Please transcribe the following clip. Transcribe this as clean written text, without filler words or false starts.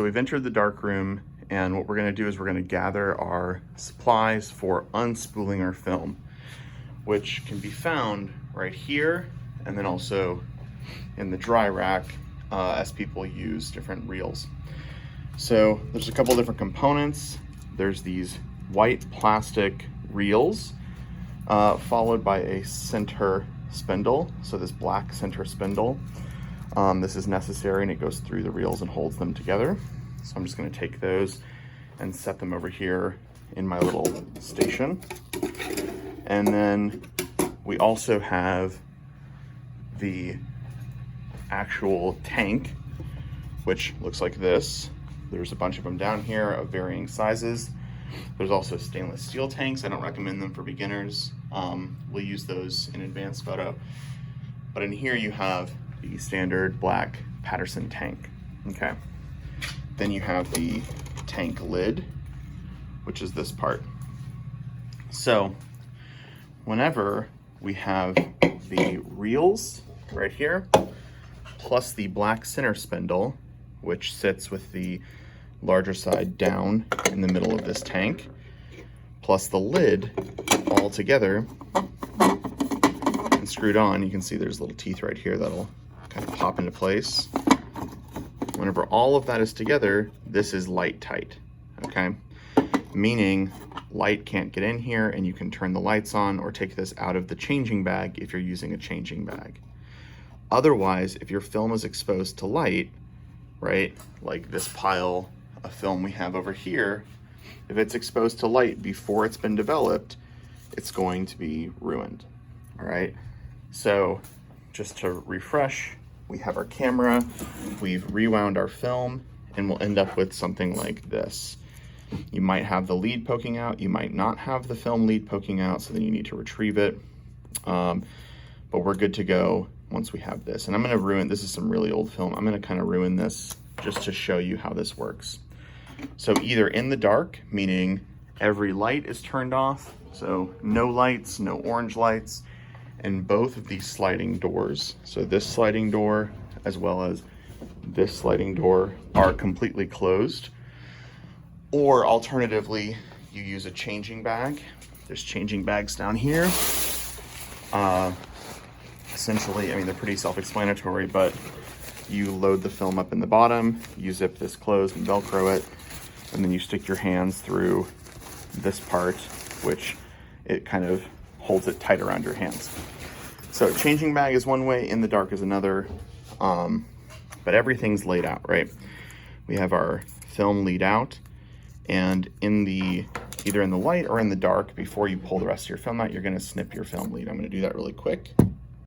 So we've entered the dark room, and what we're gonna do is we're gonna gather our supplies for unspooling our film, which can be found right here, and then also in the dry rack as people use different reels. So there's a couple different components. There's these white plastic reels, followed by a center spindle. So this black center spindle. This is necessary, and it goes through the reels and holds them together. So I'm just gonna take those and set them over here in my little station. And then we also have the actual tank, which looks like this. There's a bunch of them down here of varying sizes. There's also stainless steel tanks. I don't recommend them for beginners. We'll use those in advanced photo. But in here you have the standard black Patterson tank, okay? Then you have the tank lid, which is this part. So whenever we have the reels right here, plus the black center spindle, which sits with the larger side down in the middle of this tank, plus the lid all together and screwed on, you can see there's little teeth right here that'll kind of pop into place. Whenever all of that is together, this is light tight, okay? Meaning light can't get in here, and you can turn the lights on or take this out of the changing bag if you're using a changing bag. Otherwise, if your film is exposed to light, right, like this pile of film we have over here, if it's exposed to light before it's been developed, it's going to be ruined, all right? So just to refresh, we have our camera, we've rewound our film, and we'll end up with something like this. You might have the lead poking out, you might not have the film lead poking out, so then you need to retrieve it. But we're good to go once we have this. And I'm gonna ruin, this is some really old film, I'm gonna kind of ruin this just to show you how this works. So either in the dark, meaning every light is turned off, so no lights, no orange lights, and both of these sliding doors, so this sliding door as well as this sliding door, are completely closed. Or alternatively, you use a changing bag. There's changing bags down here. Essentially, I mean, they're pretty self-explanatory, but you load the film up in the bottom, you zip this closed and Velcro it, and then you stick your hands through this part, which it kind of holds it tight around your hands. So changing bag is one way, in the dark is another, but everything's laid out, right? We have our film lead out, and in the, either in the light or in the dark, before you pull the rest of your film out, you're gonna snip your film lead. I'm gonna do that really quick.